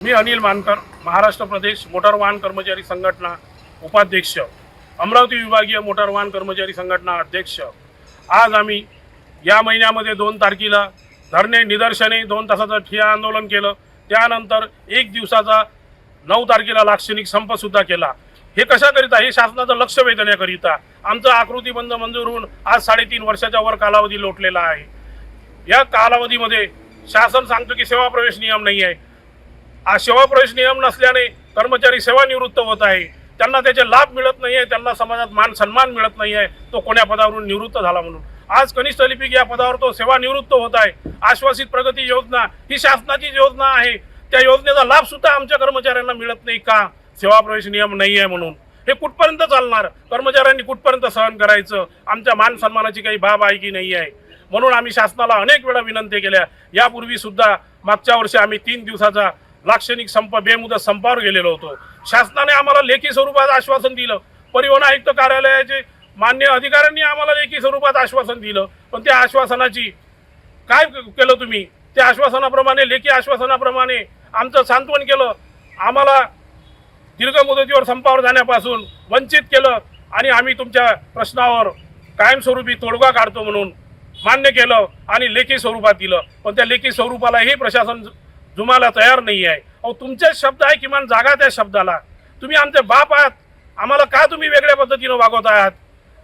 मी अनिल मानकर, महाराष्ट्र प्रदेश motor वाहन कर्मचारी संघटना उपाध्यक्ष, अमरावती विभागीय मोटार वाहन कर्मचारी संघटना अध्यक्ष। आज आम्ही या महिन्यामध्ये 2 तारखेला धरणे निदर्शने 2 तासाचं ठिय्या आंदोलन केलं। त्यानंतर 1 दिवसाचा 9 तारखेला लाक्षणिक संप सुद्धा केला। हे कशाकरिता? हे शासनाचं लक्ष वेधण्याकरिता। आमचा आकृतीबंध मंजूर होऊन आज 3.5 वर्षाच्या वर कालावधी लोटलेला आहे। या कालावधीमध्ये शासन सांगतो की सेवा प्रवेश नियम नाही आहे। सेवा प्रवेश नियम नसल्याने कर्मचारी सेवानिवृत्त होत आहे, त्यांना त्याचे लाभ मिळत नाही आहे, त्यांना समाजात मान सन्मान मिळत नाही आहे। तो कोण्या पदावरून निवृत्त झाला म्हणून आज कनिष्ठ लिपिक या पदावर तो सेवानिवृत्त होत आहे। आश्वासित प्रगती योजना ही शासनाची योजना आहे, त्या योजनेचा लाभ सुद्धा आमच्या कर्मचाऱ्यांना मिळत नाही का? सेवा प्रवेश नियम नाही आहे म्हणून। हे कुठपर्यंत चालणार? कर्मचाऱ्यांनी कुठपर्यंत सहन करायचं? आमच्या मान सन्मानाची काही बाब आहे की नाही आहे? म्हणून आम्ही शासनाला अनेक वेळा विनंती केल्या। यापूर्वी सुद्धा मागच्या वर्षी आम्ही 3 दिवसाचा लाक्षणिक संप बेमुदत संपावर गेलेलो होतो। शासनाने आम्हाला लेखी स्वरूपात आश्वासन दिलं, परिवहन आयुक्त कार्यालयाचे मान्य अधिकाऱ्यांनी आम्हाला लेखी स्वरूपात आश्वासन दिलं, पण त्या आश्वासनाची काय केलं तुम्ही? त्या आश्वासनाप्रमाणे, लेखी आश्वासनाप्रमाणे आमचं सांत्वन केलं, आम्हाला दीर्घ मुदतीवर संपावर जाण्यापासून वंचित केलं आणि आम्ही तुमच्या प्रश्नावर कायमस्वरूपी तोडगा काढतो म्हणून मान्य केलं आणि लेखी स्वरूपात दिलं। पण त्या लेखी स्वरूपालाही प्रशासन जुमाला तयार नाही आहे। अहो, तुमचे शब्द आहे, किमान जागा त्या शब्दाला। तुम्ही आमचे बाप आहात, आम्हाला का तुम्ही वेगळ्या पद्धतीने वागवत आहात?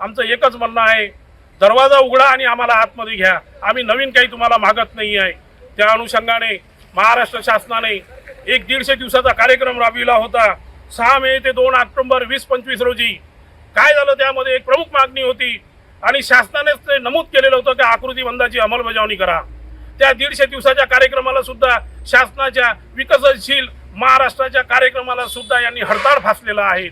आमचं एकच म्हणणं आहे, दरवाजा उघडा आणि आम्हाला आतमध्ये घ्या। आम्ही नवीन काही तुम्हाला मागत नाही आहे। त्या अनुषंगाने महाराष्ट्र शासनाने एक 150 दिवसाचा कार्यक्रम राबविला होता। 6 मे ते 2 ऑक्टोबर 2025 रोजी काय झालं? त्यामध्ये एक प्रमुख मागणी होती आणि शासनानेच ते नमूद केलेलं होतं की आकृतीबंधाची अंमलबजावणी करा। त्या 150 दिवसाच्या कार्यक्रमाला सुद्धा, शासनाच्या विकसनशील महाराष्ट्राच्या कार्यक्रमाला सुद्धा यांनी हरताळ फासलेला आहे।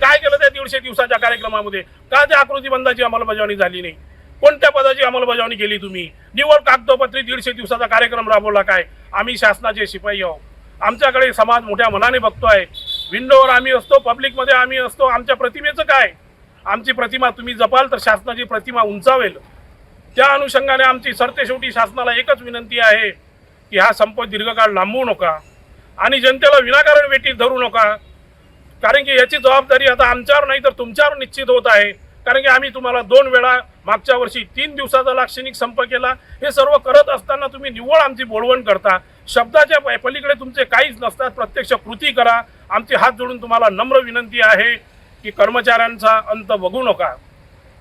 काय केलं त्या 150 दिवसाच्या कार्यक्रमामध्ये? का त्या आकृतीबंधाची अंमलबजावणी झाली नाही? कोणत्या पदाची अंमलबजावणी केली तुम्ही? निवड कागदोपत्री 150 दिवसाचा कार्यक्रम राबवला काय? आम्ही शासनाचे शिपाई आहोत, आमच्याकडे समाज मोठ्या मनाने बघतोय। विंडोवर आम्ही असतो, पब्लिकमध्ये आम्ही असतो, आमच्या प्रतिमेचं काय? आमची प्रतिमा तुम्ही जपाल तर शासनाची प्रतिमा उंचावेल। त्या अनुषंगाने आमची सरतेशेवटी शासनाला एकच विनंती आहे की हा संप दीर्घकाळ लांबवू नका आणि जनतेला विनाकारण वेठीत धरू नका, कारण की याची जबाबदारी आता आमच्यावर नाही तर तुमच्यावर निश्चित होत आहे। कारण की आम्ही तुम्हाला 2 वेळा मागच्या वर्षी 3 दिवसाचा लाक्षणिक संप केला। हे सर्व करत असताना तुम्ही निव्वळ आमची बोलवण करता, शब्दाच्या पलीकडे तुमचे काहीच नसतात। प्रत्यक्ष कृती करा। आमची हात जोडून तुम्हाला नम्र विनंती आहे की कर्मचाऱ्यांचा अंत बघू नका।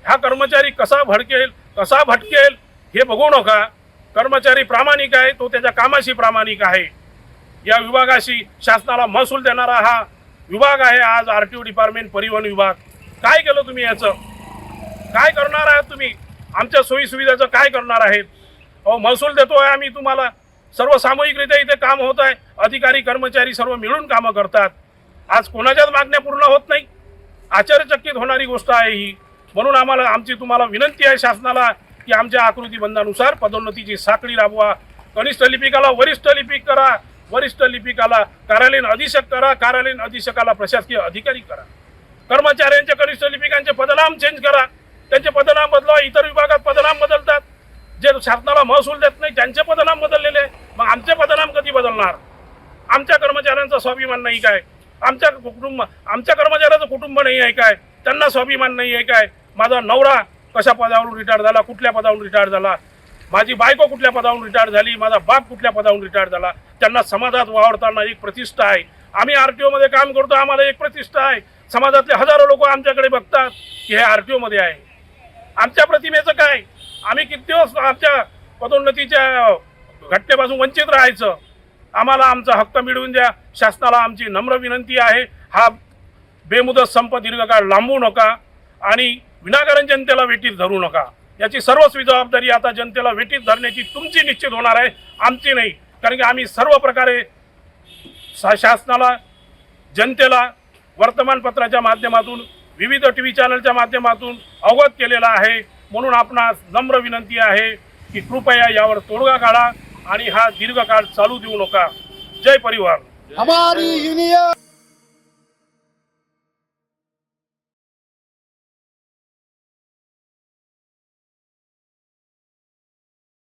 हा कर्मचारी कसा भटकेल हे बघू नका। कर्मचारी प्रामाणिक आहे, तो त्याच्या कामाशी प्रामाणिक आहे। या विभागाशी शासनाला महसूल देणारा हा विभाग आहे आज आरटीओ डिपार्टमेंट, परिवहन विभाग। काय केलं तुम्ही? याचं काय करणार आहात तुम्ही? आमच्या सोयी सुविधाचं काय करणार आहेत? अहो, महसूल देतोय आम्ही तुम्हाला, सर्व सामूहिकरित्या इथे काम होत आहे, अधिकारी कर्मचारी सर्व मिळून कामं करतात। आज कोणाच्याच मागण्या पूर्ण होत नाही, आश्चर्यचकित होणारी गोष्ट आहे ही। म्हणून आमची तुम्हाला विनंती आहे शासनाला की आमच्या आकृतीबंधानुसार पदोन्नतीची साखळी राबवा। कनिष्ठ लिपिकाला वरिष्ठ लिपिक करा, वरिष्ठ लिपिकाला कार्यालयीन अधीक्षक करा, कार्यालयीन अधीक्षकाला प्रशासकीय अधिकारी करा। कर्मचाऱ्यांचे, कनिष्ठ लिपिकांचे पदनाम चेंज करा, त्यांचे पदनाम बदलवा। इतर विभागात पदनाम बदलतात, जे शासनाला महसूल देत नाही त्यांचे पदनाम बदललेले, मग आमचे पदनाम कधी बदलणार? आमच्या कर्मचाऱ्यांचा स्वाभिमान नाही काय? आमच्या कर्मचाऱ्याचं कुटुंब नाही आहे काय? त्यांना स्वाभिमान नाही आहे काय? माझा नवरा कशा पदावरून रिटायर झाला, कुठल्या पदावरून रिटायर झाला, माझी बायको कुठल्या पदावरून रिटायर झाली, माझा बाप कुठल्या पदावरून रिटायर झाला। त्यांना समाजात वावरताना एक प्रतिष्ठा आहे। आम्ही आरटीओ मध्ये काम करतो, आम्हाला एक प्रतिष्ठा आहे। समाजातले हजारो लोक आमच्याकडे बघतात की हे आरटीओ मध्ये आहे। आमच्या प्रतिमेचं काय? आम्ही किती दिवस आमच्या पदोन्नतीच्या घटनेपासून वंचित राहायचं? आम्हाला आमचा हक्क मिळवून द्या। शासनाला आमची नम्र विनंती आहे, हा बेमुदत संप दीर्घकाळ लांबवू नका आणि विनाकारण जनतेला वेठीत धरू नका। याची सर्वस्वी जबाबदारी आता जनतेला वेठीत धरण्याची तुमची निश्चित होणार आहे, आमची नाही। कारण की आम्ही सर्व प्रकारे शासनाला, जनतेला वर्तमानपत्राच्या माध्यमातून, विविध टीव्ही चॅनलच्या माध्यमातून अवगत केलेला आहे। म्हणून आपणास नम्र विनंती आहे की कृपया यावर तोडगा काढा आणि हा दीर्घकाळ चालू देऊ नका। जय परिवार। हमारी यूनियन